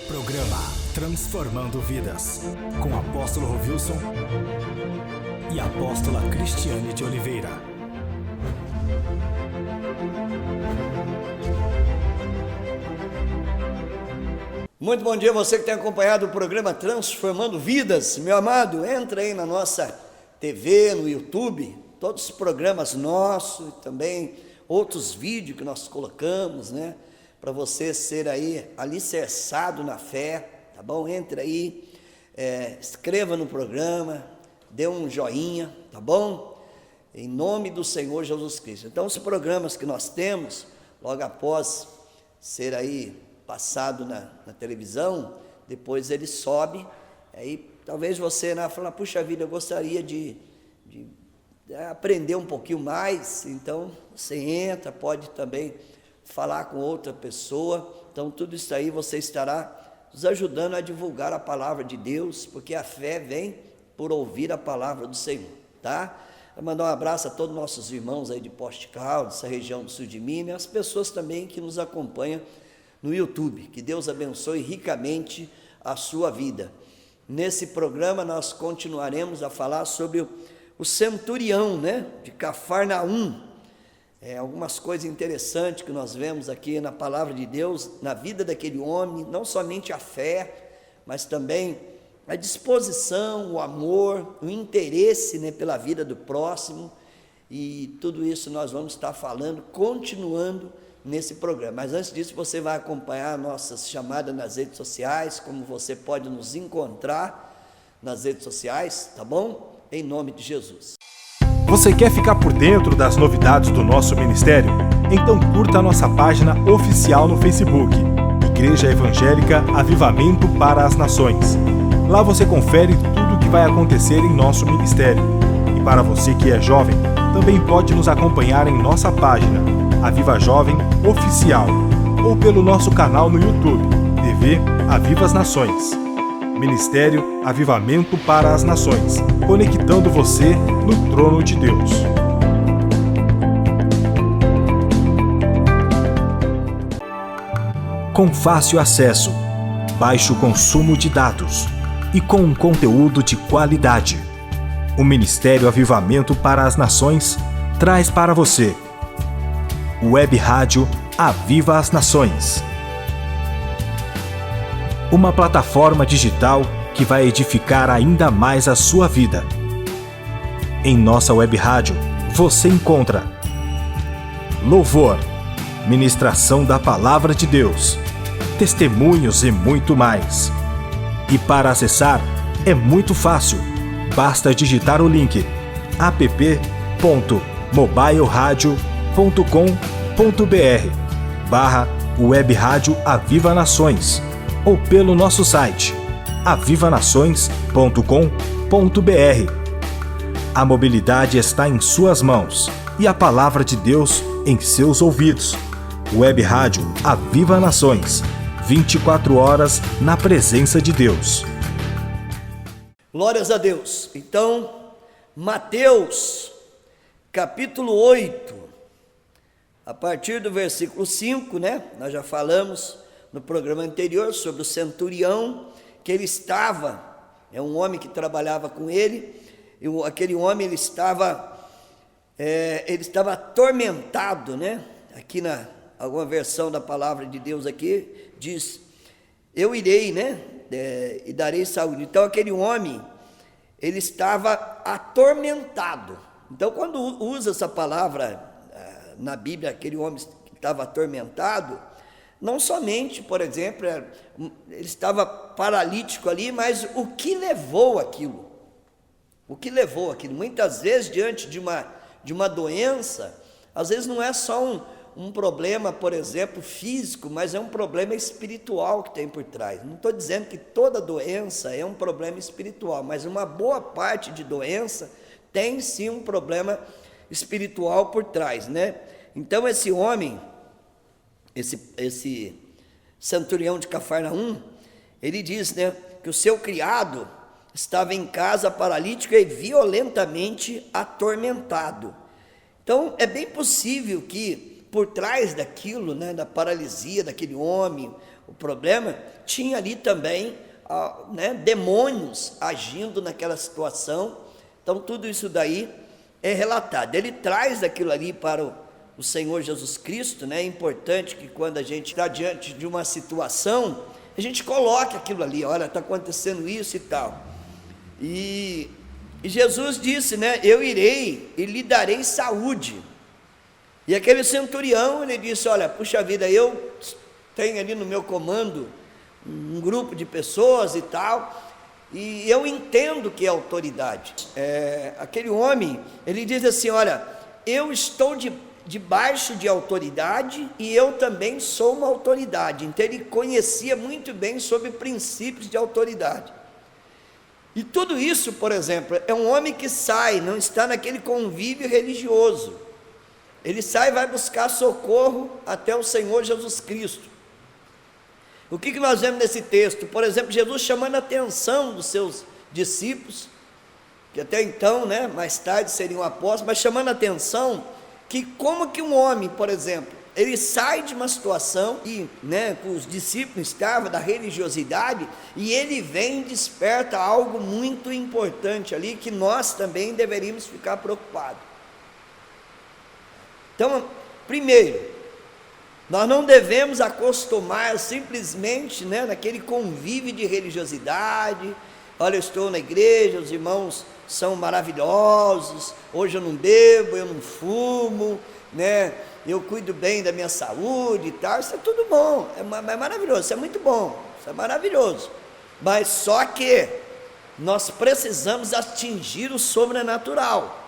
Programa Transformando Vidas, com apóstolo Rovilson e apóstola Cristiane de Oliveira. Muito bom dia a você que tem acompanhado o programa Transformando Vidas. Meu amado, entra aí na nossa TV, no YouTube, todos os programas nossos e também outros vídeos que nós colocamos, né? Para você ser aí alicerçado na fé, tá bom? Entra aí, escreva no programa, dê um joinha, tá bom? Em nome do Senhor Jesus Cristo. Então, os programas que nós temos, logo após ser aí passado na televisão, depois ele sobe, aí talvez você fala, puxa vida, eu gostaria de aprender um pouquinho mais, então você entra, pode também falar com outra pessoa, então tudo isso aí você estará nos ajudando a divulgar a palavra de Deus, porque a fé vem por ouvir a palavra do Senhor, tá? Vou mandar um abraço a todos os nossos irmãos aí de Poste Caldo, dessa região do sul de Minas, as pessoas também que nos acompanham no YouTube, que Deus abençoe ricamente a sua vida. Nesse programa nós continuaremos a falar sobre o centurião, né, de Cafarnaum, algumas coisas interessantes que nós vemos aqui na palavra de Deus, na vida daquele homem, não somente a fé, mas também a disposição, o amor, o interesse, né, pela vida do próximo, e tudo isso nós vamos estar falando, continuando nesse programa. Mas antes disso, você vai acompanhar nossas chamadas nas redes sociais, como você pode nos encontrar nas redes sociais, tá bom? Em nome de Jesus. Você quer ficar por dentro das novidades do nosso ministério? Então curta a nossa página oficial no Facebook, Igreja Evangélica Avivamento para as Nações. Lá você confere tudo o que vai acontecer em nosso ministério. E para você que é jovem, também pode nos acompanhar em nossa página, Aviva Jovem Oficial, ou pelo nosso canal no YouTube, TV Aviva as Nações. Ministério Avivamento para as Nações, conectando você no trono de Deus. Com fácil acesso, baixo consumo de dados e com um conteúdo de qualidade, o Ministério Avivamento para as Nações traz para você Web Rádio Aviva as Nações. Uma plataforma digital que vai edificar ainda mais a sua vida. Em nossa web rádio, você encontra louvor, ministração da Palavra de Deus, testemunhos e muito mais. E para acessar, é muito fácil. Basta digitar o link app.mobileradio.com.br/Web Rádio Aviva Nações ou pelo nosso site avivanações.com.br. A mobilidade está em suas mãos e a palavra de Deus em seus ouvidos. Web Rádio Aviva Nações, 24 horas na presença de Deus. Glórias a Deus. Então, Mateus, capítulo 8, a partir do versículo 5, né? Nós já falamos no programa anterior sobre o centurião, que ele estava, um homem que trabalhava com ele, e aquele homem ele estava atormentado, né? Aqui alguma versão da palavra de Deus aqui diz, eu irei, né? E darei saúde. Então aquele homem, ele estava atormentado. Então quando usa essa palavra na Bíblia, aquele homem que estava atormentado, não somente, por exemplo, ele estava paralítico ali, mas o que levou aquilo? O que levou aquilo? Muitas vezes, diante de uma doença, às vezes não é só um problema, por exemplo, físico, mas é um problema espiritual que tem por trás. Não estou dizendo que toda doença é um problema espiritual, mas uma boa parte de doença tem sim um problema espiritual por trás, né? Então esse homem, esse centurião de Cafarnaum, ele diz, né, que o seu criado estava em casa paralítico e violentamente atormentado. Então é bem possível que por trás daquilo, né, da paralisia daquele homem, o problema, tinha ali também né, demônios agindo naquela situação. Então tudo isso daí é relatado. Ele traz aquilo ali para o Senhor Jesus Cristo, né? É importante que quando a gente está diante de uma situação, a gente coloque aquilo ali, olha, está acontecendo isso e tal. E Jesus disse, né, eu irei e lhe darei saúde. E aquele centurião, ele disse, olha, puxa vida, eu tenho ali no meu comando um grupo de pessoas e tal, e eu entendo que é autoridade. Aquele homem, ele diz assim, olha, eu estou debaixo de autoridade e eu também sou uma autoridade. Então ele conhecia muito bem sobre princípios de autoridade. E tudo isso, por exemplo, é um homem que sai, não está naquele convívio religioso. Ele sai e vai buscar socorro até o Senhor Jesus Cristo. O que nós vemos nesse texto? Por exemplo, Jesus chamando a atenção dos seus discípulos, que até então, né, mais tarde seriam apóstolos, mas chamando a atenção que como que um homem, por exemplo, ele sai de uma situação e, né, os discípulos estavam da religiosidade, e ele vem e desperta algo muito importante ali, que nós também deveríamos ficar preocupados. Então, primeiro, nós não devemos acostumar simplesmente, né, naquele convívio de religiosidade. Olha, eu estou na igreja, os irmãos são maravilhosos, hoje eu não bebo, eu não fumo, né, eu cuido bem da minha saúde e tal, isso é tudo bom, é maravilhoso, isso é muito bom, isso é maravilhoso, mas só que nós precisamos atingir o sobrenatural,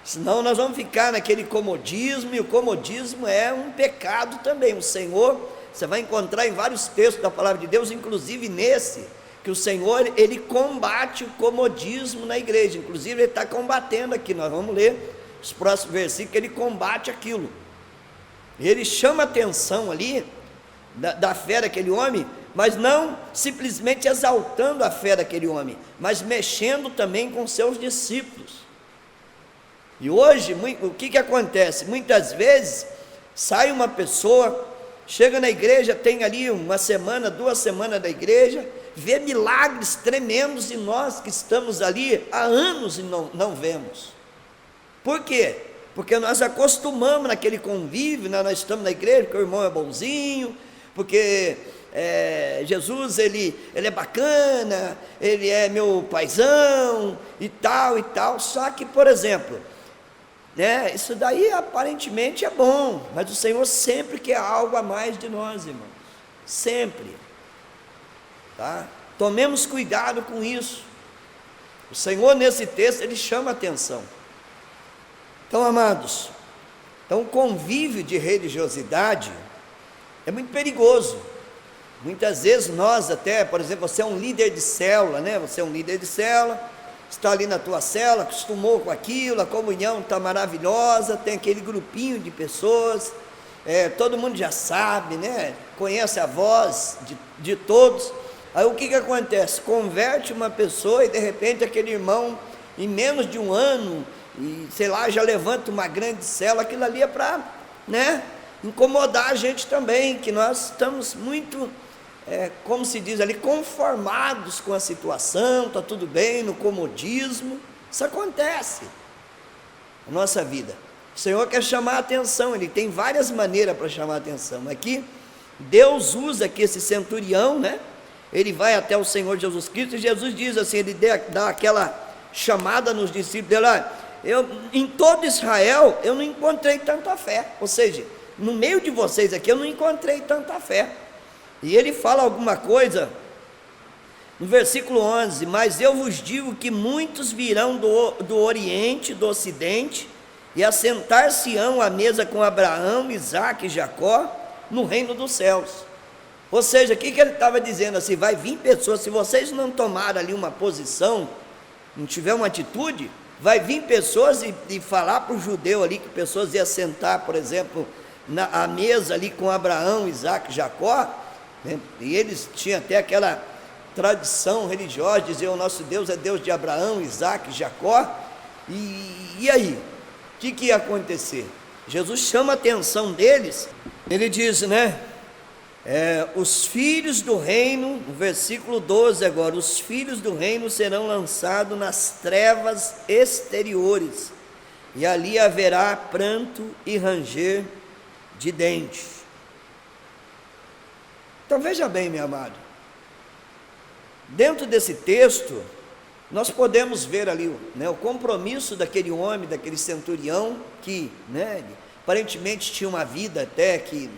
senão nós vamos ficar naquele comodismo, e o comodismo é um pecado também. O Senhor, você vai encontrar em vários textos da palavra de Deus, inclusive nesse, que o Senhor, ele combate o comodismo na igreja, inclusive ele está combatendo aqui, nós vamos ler os próximos versículos, que ele combate aquilo, ele chama a atenção ali, da fé daquele homem, mas não simplesmente exaltando a fé daquele homem, mas mexendo também com seus discípulos. E hoje, o que acontece? Muitas vezes, sai uma pessoa, chega na igreja, tem ali uma semana, 2 semanas da igreja, vê milagres tremendos, e nós que estamos ali há anos e não vemos. Por quê? Porque nós acostumamos naquele convívio, né? Nós estamos na igreja porque o irmão é bonzinho, porque Jesus ele é bacana, ele é meu paizão e tal, só que, por exemplo, né, isso daí aparentemente é bom, mas o Senhor sempre quer algo a mais de nós, irmãos, sempre, tá? Tomemos cuidado com isso. O Senhor nesse texto, ele chama a atenção. Então, amados, então o convívio de religiosidade é muito perigoso. Muitas vezes nós até, por exemplo, você é um líder de célula, né? Você é um líder de célula, está ali na tua célula, acostumou com aquilo, a comunhão está maravilhosa, tem aquele grupinho de pessoas, todo mundo já sabe, né? Conhece a voz de todos. Aí o que acontece? Converte uma pessoa e de repente aquele irmão, em menos de um ano, e sei lá, já levanta uma grande célula. Aquilo ali é para, né, incomodar a gente também, que nós estamos muito, como se diz ali, conformados com a situação, está tudo bem, no comodismo. Isso acontece na nossa vida. O Senhor quer chamar a atenção, Ele tem várias maneiras para chamar a atenção. Aqui, Deus usa aqui esse centurião, né? Ele vai até o Senhor Jesus Cristo, e Jesus diz assim, ele dá aquela chamada nos discípulos dele, em todo Israel eu não encontrei tanta fé, ou seja, no meio de vocês aqui eu não encontrei tanta fé. E ele fala alguma coisa no versículo 11, mas eu vos digo que muitos virão do Oriente, do Ocidente, e assentar-se-ão à mesa com Abraão, Isaque e Jacó, no reino dos céus. Ou seja, o que ele estava dizendo assim, vai vir pessoas, se vocês não tomarem ali uma posição, não tiver uma atitude, vai vir pessoas e falar para o judeu ali, que pessoas iam sentar, por exemplo, à mesa ali com Abraão, Isaque e Jacó, né? E eles tinham até aquela tradição religiosa, de dizer o nosso Deus é Deus de Abraão, Isaque e Jacó, e aí? O que ia acontecer? Jesus chama a atenção deles, ele diz, né? Os filhos do reino, no versículo 12 agora, os filhos do reino serão lançados nas trevas exteriores, e ali haverá pranto e ranger de dentes. Então veja bem, meu amado, dentro desse texto, nós podemos ver ali, né, o compromisso daquele homem, daquele centurião, que, né, aparentemente tinha uma vida até que,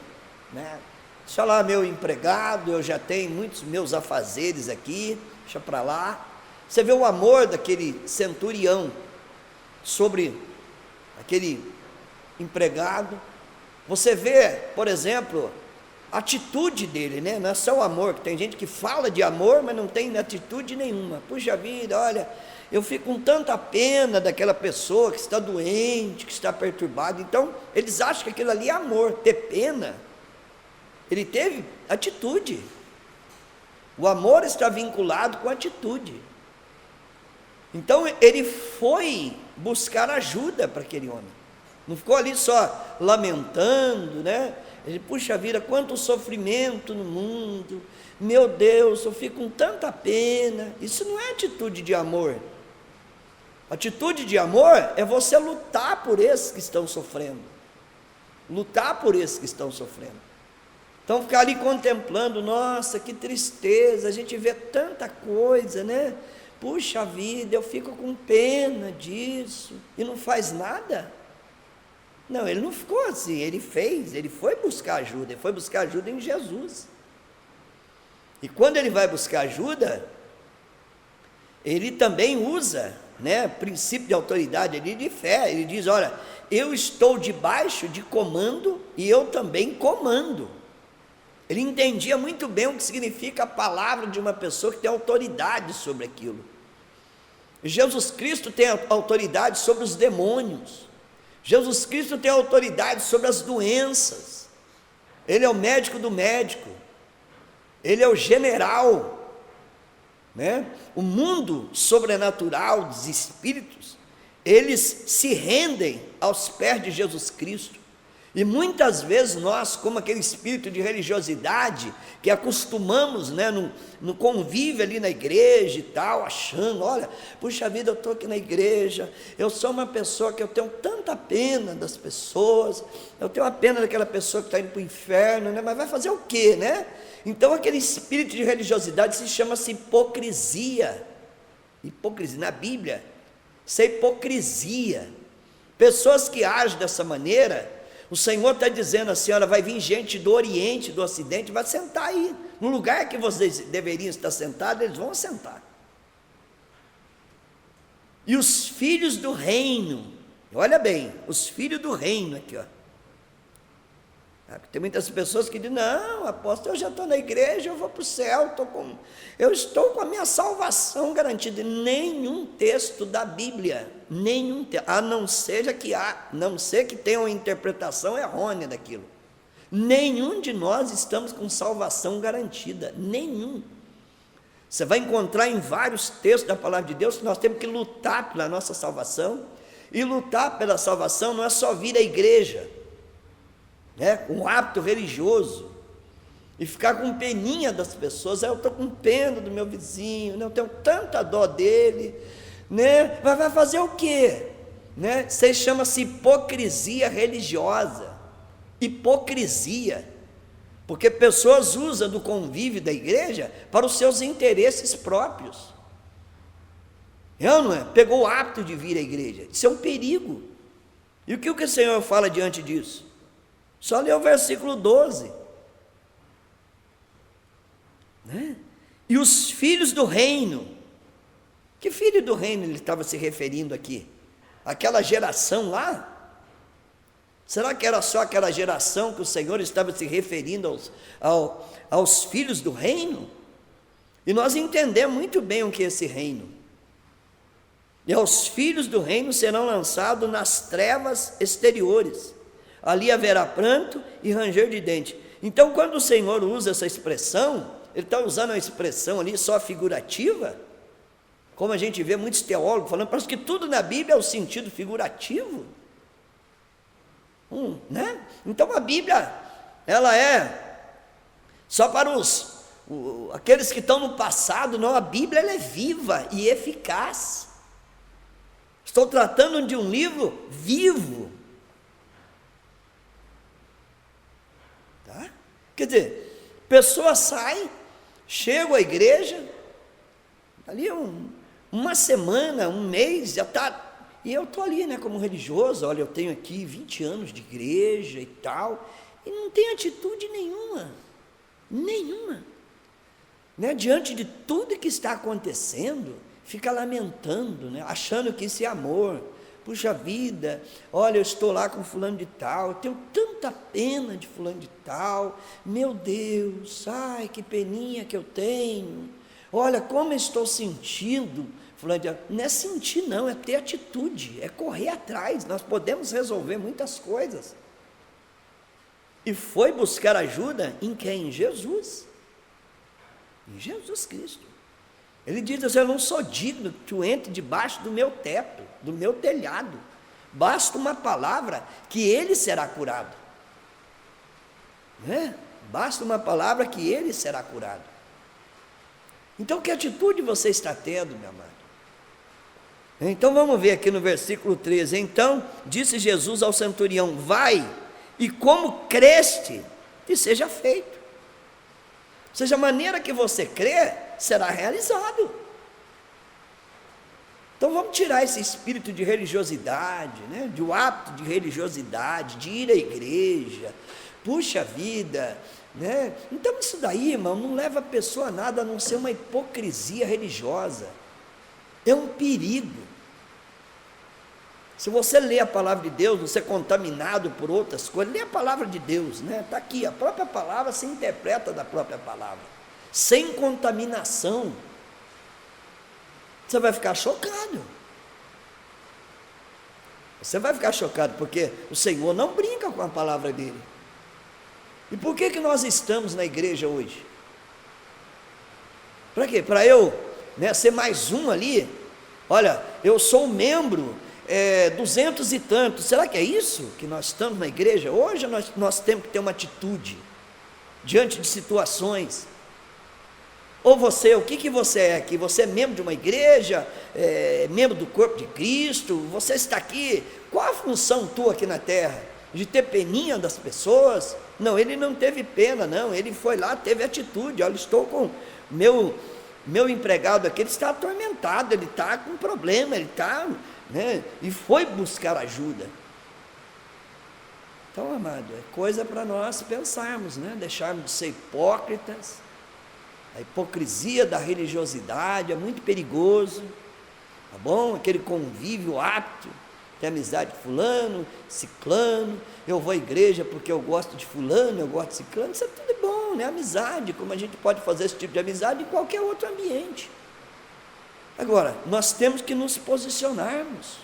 né, deixa lá meu empregado, eu já tenho muitos meus afazeres aqui, deixa para lá. Você vê o amor daquele centurião sobre aquele empregado. Você vê, por exemplo, a atitude dele, né? Não é só o amor, que tem gente que fala de amor, mas não tem atitude nenhuma. Puxa vida, olha, eu fico com tanta pena daquela pessoa que está doente, que está perturbada. Então, eles acham que aquilo ali é amor, ter pena. Ele teve atitude. O amor está vinculado com atitude. Então ele foi buscar ajuda para aquele homem. Não ficou ali só lamentando, né? Ele, puxa vida, quanto sofrimento no mundo. Meu Deus, eu fico com tanta pena. Isso não é atitude de amor. Atitude de amor é você lutar por esses que estão sofrendo. Lutar por esses que estão sofrendo. Então ficar ali contemplando, nossa, que tristeza, a gente vê tanta coisa, né? Puxa vida, eu fico com pena disso, e não faz nada. Não, ele não ficou assim, ele foi buscar ajuda, ele foi buscar ajuda em Jesus. E quando ele vai buscar ajuda, ele também usa, né, princípio de autoridade ali, de fé. Ele diz, olha, eu estou debaixo de comando e eu também comando. Ele entendia muito bem o que significa a palavra de uma pessoa que tem autoridade sobre aquilo. Jesus Cristo tem autoridade sobre os demônios. Jesus Cristo tem autoridade sobre as doenças. Ele é o médico do médico. Ele é o general, né? O mundo sobrenatural dos espíritos, eles se rendem aos pés de Jesus Cristo. E muitas vezes nós, como aquele espírito de religiosidade, que acostumamos, né, no convívio ali na igreja e tal, achando, olha, puxa vida, eu estou aqui na igreja, eu sou uma pessoa que eu tenho tanta pena das pessoas, eu tenho a pena daquela pessoa que está indo para o inferno, né, mas vai fazer o quê, né? Então aquele espírito de religiosidade se chama-se hipocrisia. Hipocrisia, na Bíblia, isso é hipocrisia. Pessoas que agem dessa maneira, o Senhor está dizendo assim, olha, vai vir gente do Oriente, do Ocidente, vai sentar aí, no lugar que vocês deveriam estar sentados, eles vão sentar. E os filhos do reino, olha bem, os filhos do reino aqui, ó. Tem muitas pessoas que dizem, não, apóstolo, eu já estou na igreja, eu vou para o céu, eu estou com a minha salvação garantida. Nenhum texto da Bíblia, a não ser que tenha uma interpretação errônea daquilo. Nenhum de nós estamos com salvação garantida, nenhum. Você vai encontrar em vários textos da palavra de Deus que nós temos que lutar pela nossa salvação, e lutar pela salvação não é só vir à igreja, né, um hábito religioso, e ficar com peninha das pessoas. Eu estou com pena do meu vizinho, né, eu tenho tanta dó dele, né, vai fazer o quê? Né? Isso chama-se hipocrisia religiosa, hipocrisia, porque pessoas usam do convívio da igreja para os seus interesses próprios. Não é? Pegou o hábito de vir à igreja, isso é um perigo. E o que o Senhor fala diante disso? Só ler o versículo 12, né? E os filhos do reino, que filho do reino ele estava se referindo aqui? Aquela geração lá? Será que era só aquela geração que o Senhor estava se referindo aos filhos do reino? E nós entendemos muito bem o que é esse reino. E os filhos do reino serão lançados nas trevas exteriores. Ali haverá pranto e ranger de dente. Então, quando o Senhor usa essa expressão, ele está usando uma expressão ali só figurativa, como a gente vê muitos teólogos falando, parece que tudo na Bíblia é o sentido figurativo. né? Então a Bíblia, ela é só para aqueles que estão no passado. Não, a Bíblia ela é viva e eficaz. Estou tratando de um livro vivo. Tá? Quer dizer, pessoas saem, chegam à igreja, ali uma semana, um mês, já está. E eu estou ali, né, como religioso. Olha, eu tenho aqui 20 anos de igreja e tal, e não tem atitude nenhuma, né, diante de tudo que está acontecendo, fica lamentando, né, achando que isso é amor. Puxa vida, olha, eu estou lá com fulano de tal, eu tenho tanta pena de fulano de tal, meu Deus, ai, que peninha que eu tenho, olha como eu estou sentindo, fulano de tal. Não é sentir não, é ter atitude, é correr atrás. Nós podemos resolver muitas coisas. E foi buscar ajuda em quem? Em Jesus. Em Jesus Cristo. Ele diz assim: eu não sou digno que tu entre debaixo do meu teto, do meu telhado. Basta uma palavra que ele será curado. Né? Basta uma palavra que ele será curado. Então, que atitude você está tendo, meu amado? Então, vamos ver aqui no versículo 13. Então, disse Jesus ao centurião: vai, e como creste, que seja feito. Ou seja, a maneira que você crê, será realizado. Então vamos tirar esse espírito de religiosidade, né? De hábito de religiosidade, de ir à igreja, puxa vida, né? Então isso daí, irmão, não leva a pessoa a nada a não ser uma hipocrisia religiosa. É um perigo. Se você lê a palavra de Deus, você é contaminado por outras coisas, lê a palavra de Deus, né? Está aqui, a própria palavra se interpreta da própria palavra, sem contaminação. Você vai ficar chocado. Você vai ficar chocado, porque o Senhor não brinca com a palavra dele. E por que nós estamos na igreja hoje? Para quê? Para eu, né, ser mais um ali? Olha, eu sou um membro 200 e tantos. Será que é isso que nós estamos na igreja? Hoje nós temos que ter uma atitude diante de situações. Ou você, o que você é aqui? Você é membro de uma igreja, membro do corpo de Cristo? Você está aqui, qual a função tua aqui na terra? De ter peninha das pessoas? Não, ele não teve pena, não, ele foi lá, teve atitude. Olha, estou com meu empregado aqui, ele está atormentado, ele está com problema, ele está, né, e foi buscar ajuda. Então, amado, é coisa para nós pensarmos, né, deixarmos de ser hipócritas. A hipocrisia da religiosidade é muito perigoso, tá bom? Aquele convívio apto, ter amizade com fulano, ciclano, eu vou à igreja porque eu gosto de fulano, eu gosto de ciclano, isso é tudo bom, né? Amizade, como a gente pode fazer esse tipo de amizade em qualquer outro ambiente. Agora, nós temos que nos posicionarmos.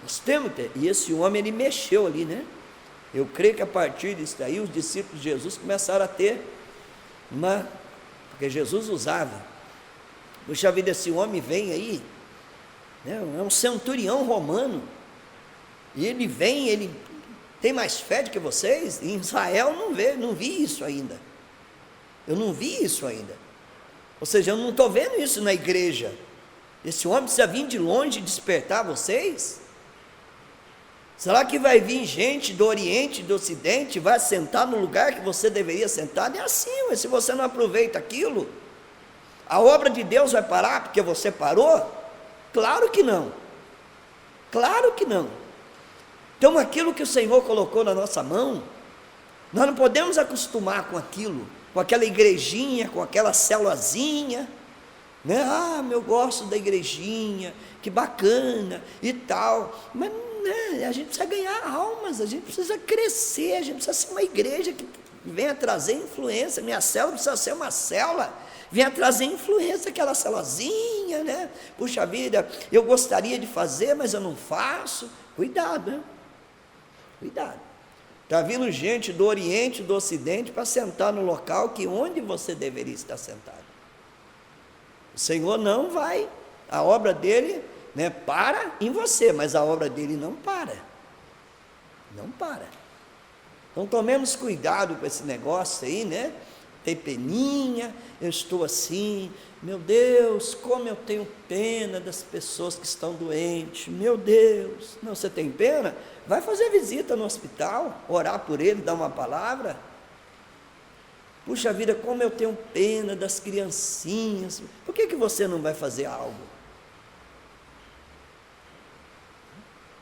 Nós temos que ter, e esse homem, ele mexeu ali, né? Eu creio que a partir disso daí, os discípulos de Jesus começaram a ter porque Jesus usava. Puxa vida, esse homem vem aí, né, é um centurião romano, e ele vem, ele tem mais fé do que vocês. Em Israel não vi isso ainda. Eu não vi isso ainda. Ou seja, eu não estou vendo isso na igreja. Esse homem precisa vir de longe despertar vocês? Será que vai vir gente do Oriente e do Ocidente, vai sentar no lugar que você deveria sentar? Não é assim, mas se você não aproveita aquilo, a obra de Deus vai parar porque você parou? Claro que não. Claro que não. Então aquilo que o Senhor colocou na nossa mão, nós não podemos acostumar com aquilo, com aquela igrejinha, com aquela céluazinha, né? Ah, eu gosto da igrejinha, que bacana e tal, mas a gente precisa ganhar almas, a gente precisa crescer, a gente precisa ser uma igreja que venha trazer influência. Minha célula precisa ser uma célula, venha trazer influência, aquela céluazinha, né? Puxa vida, eu gostaria de fazer, mas eu não faço. Cuidado, né? Cuidado. Está vindo gente do Oriente e do Ocidente para sentar no local que onde você deveria estar sentado. O Senhor não vai, a obra dele, né, para em você, mas a obra dele não para. Não para. Então tomemos cuidado com esse negócio aí, né? Tem peninha, eu estou assim, meu Deus, como eu tenho pena das pessoas que estão doentes, meu Deus. Não, você tem pena? Vai fazer visita no hospital, orar por ele, dar uma palavra. Puxa vida, como eu tenho pena das criancinhas. Por que você não vai fazer algo?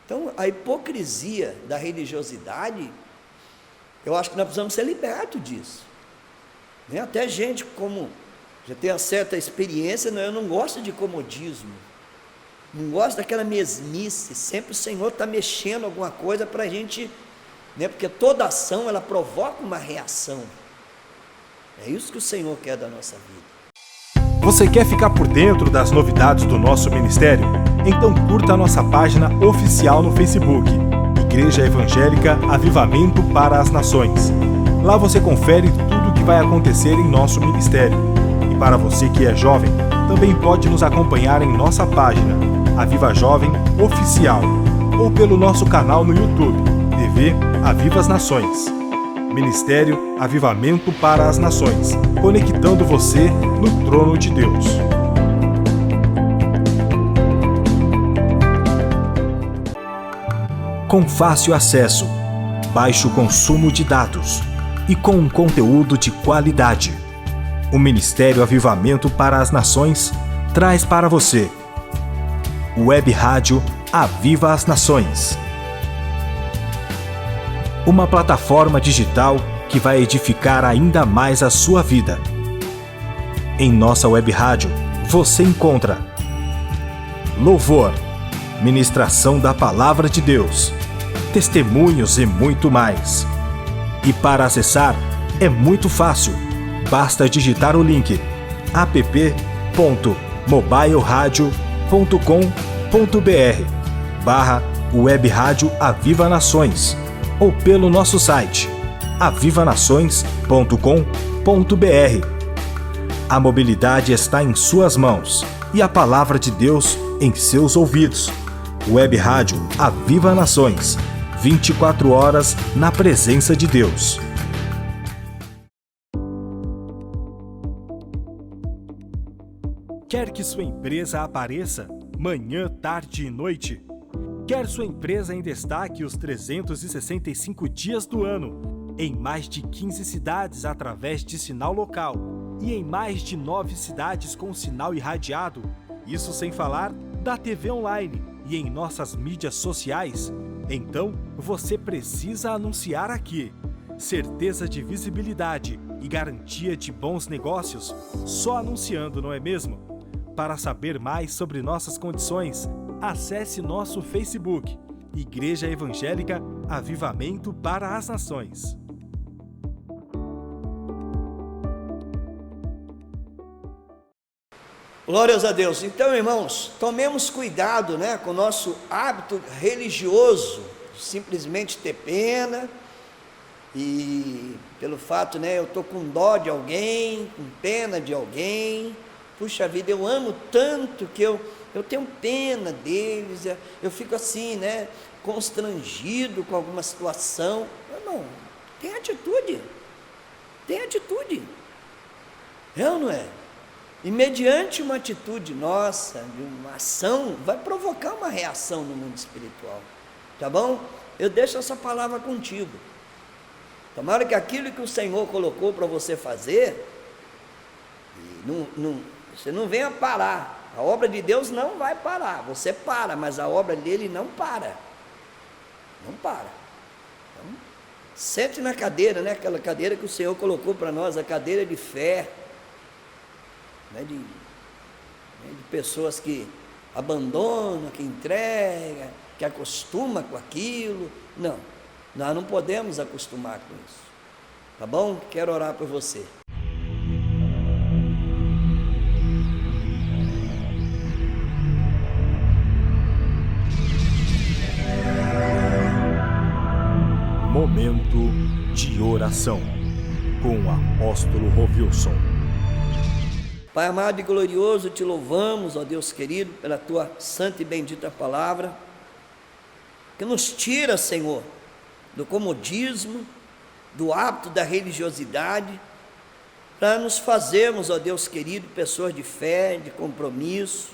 Então, a hipocrisia da religiosidade, eu acho que nós precisamos ser libertos disso. Até gente como já tem uma certa experiência, eu não gosto de comodismo, não gosto daquela mesmice. Sempre o Senhor está mexendo alguma coisa para a gente, porque toda ação ela provoca uma reação. É isso que o Senhor quer da nossa vida. Você quer ficar por dentro das novidades do nosso ministério? Então curta a nossa página oficial no Facebook, Igreja Evangélica Avivamento para as Nações. Lá você confere tudo o que vai acontecer em nosso ministério. E para você que é jovem, também pode nos acompanhar em nossa página, Aviva Jovem Oficial, ou pelo nosso canal no YouTube, TV Aviva as Nações. Ministério Avivamento para as Nações, conectando você no trono de Deus. Com fácil acesso, baixo consumo de dados e com um conteúdo de qualidade, o Ministério Avivamento para as Nações traz para você Web Rádio Aviva as Nações. Uma plataforma digital que vai edificar ainda mais a sua vida. Em nossa web rádio, você encontra louvor, ministração da Palavra de Deus, testemunhos e muito mais. E para acessar, é muito fácil. Basta digitar o link app.mobileradio.com.br/Web Rádio Aviva Nações ou pelo nosso site avivanações.com.br. A mobilidade está em suas mãos e a palavra de Deus em seus ouvidos. Web Rádio Aviva Nações, 24 horas na presença de Deus. Quer que sua empresa apareça manhã, tarde e noite? Quer sua empresa em destaque os 365 dias do ano, em mais de 15 cidades através de sinal local e em mais de 9 cidades com sinal irradiado? Isso sem falar da TV online e em nossas mídias sociais? Então, você precisa anunciar aqui. Certeza de visibilidade e garantia de bons negócios, só anunciando, não é mesmo? Para saber mais sobre nossas condições, acesse nosso Facebook, Igreja Evangélica Avivamento para as Nações. Glórias a Deus. Então, irmãos, tomemos cuidado, com o nosso hábito religioso, simplesmente ter pena, e pelo fato, eu estou com dó de alguém, com pena de alguém. Puxa vida, eu amo tanto que eu tenho pena deles, eu fico assim, constrangido com alguma situação. Irmão, tem atitude, é ou não é? E mediante uma atitude nossa, de uma ação, vai provocar uma reação no mundo espiritual, tá bom? Eu deixo essa palavra contigo. Tomara que aquilo que o Senhor colocou para você fazer, você não venha parar. A obra de Deus não vai parar. Você para, mas a obra dele não para. Não para. Então, sente na cadeira, aquela cadeira que o Senhor colocou para nós, a cadeira de fé, de pessoas que abandonam, que entregam, que acostuma com aquilo. Não, nós não podemos acostumar com isso, tá bom? Quero orar por você. Momento de oração com o apóstolo Rovilson. Pai amado e glorioso, te louvamos, ó Deus querido, pela tua santa e bendita palavra, que nos tira, Senhor, do comodismo, do hábito da religiosidade, para nos fazermos, ó Deus querido, pessoas de fé, de compromisso.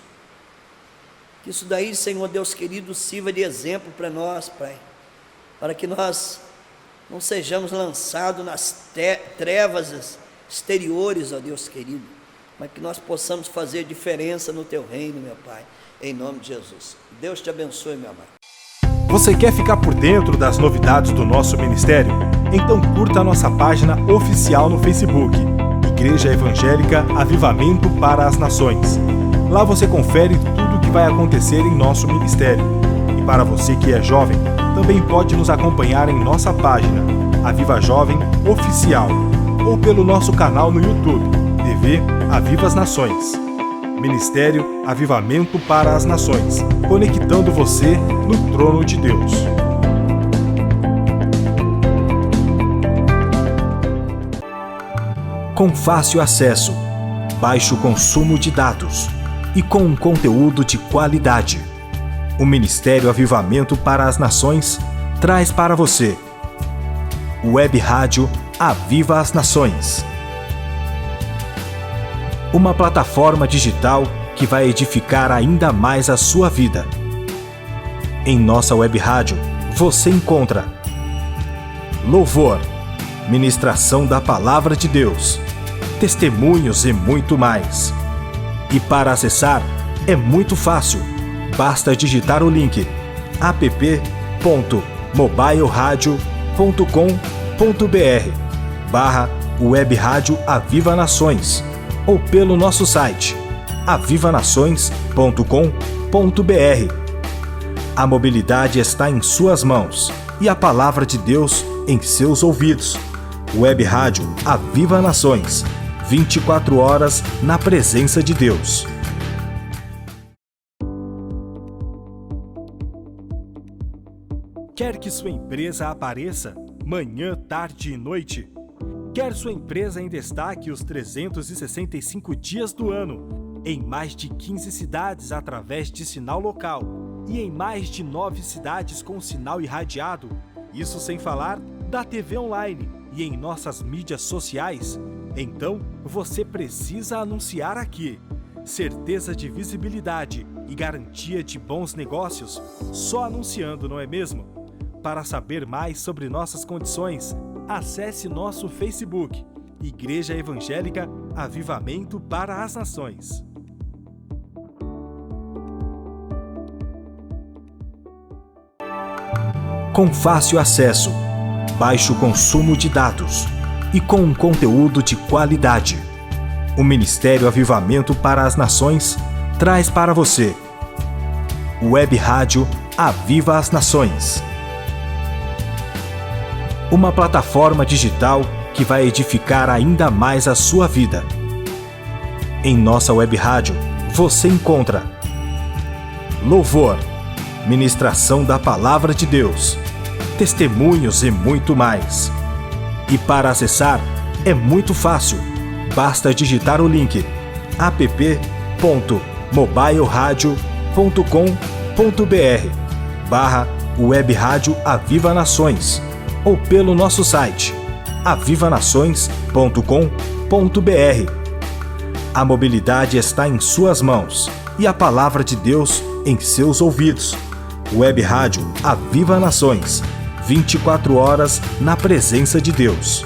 Que isso daí, Senhor Deus querido, sirva de exemplo para nós, Pai, para que nós não sejamos lançados nas trevas exteriores, ó Deus querido, mas que nós possamos fazer diferença no Teu reino, meu Pai, em nome de Jesus. Deus te abençoe, meu amado. Você quer ficar por dentro das novidades do nosso ministério? Então curta a nossa página oficial no Facebook, Igreja Evangélica Avivamento para as Nações. Lá você confere tudo o que vai acontecer em nosso ministério. E para você que é jovem, também pode nos acompanhar em nossa página, Aviva Jovem Oficial, ou pelo nosso canal no YouTube, TV Aviva as Nações. Ministério Avivamento para as Nações, conectando você no trono de Deus. Com fácil acesso, baixo consumo de dados e com um conteúdo de qualidade, o Ministério Avivamento para as Nações traz para você Web Rádio Aviva as Nações. Uma plataforma digital que vai edificar ainda mais a sua vida. Em nossa web rádio, você encontra louvor, ministração da Palavra de Deus, testemunhos e muito mais. E para acessar, é muito fácil. Basta digitar o link app.mobileradio.com.br/Web Rádio Aviva Nações ou pelo nosso site avivanações.com.br. A mobilidade está em suas mãos e a palavra de Deus em seus ouvidos. Web Rádio Aviva Nações, 24 horas na presença de Deus. Quer que sua empresa apareça manhã, tarde e noite? Quer sua empresa em destaque os 365 dias do ano, em mais de 15 cidades através de sinal local e em mais de 9 cidades com sinal irradiado? Isso sem falar da TV online e em nossas mídias sociais? Então, você precisa anunciar aqui. Certeza de visibilidade e garantia de bons negócios, só anunciando, não é mesmo? Para saber mais sobre nossas condições, acesse nosso Facebook, Igreja Evangélica Avivamento para as Nações. Com fácil acesso, baixo consumo de dados e com um conteúdo de qualidade, o Ministério Avivamento para as Nações traz para você Web Rádio Aviva as Nações. Uma plataforma digital que vai edificar ainda mais a sua vida. Em nossa web rádio, você encontra louvor, ministração da Palavra de Deus, testemunhos e muito mais. E para acessar, é muito fácil. Basta digitar o link app.mobileradio.com.br/Web Rádio Aviva Nações ou pelo nosso site avivanações.com.br. A mobilidade está em suas mãos e a palavra de Deus em seus ouvidos. Web Rádio Aviva Nações, 24 horas na presença de Deus.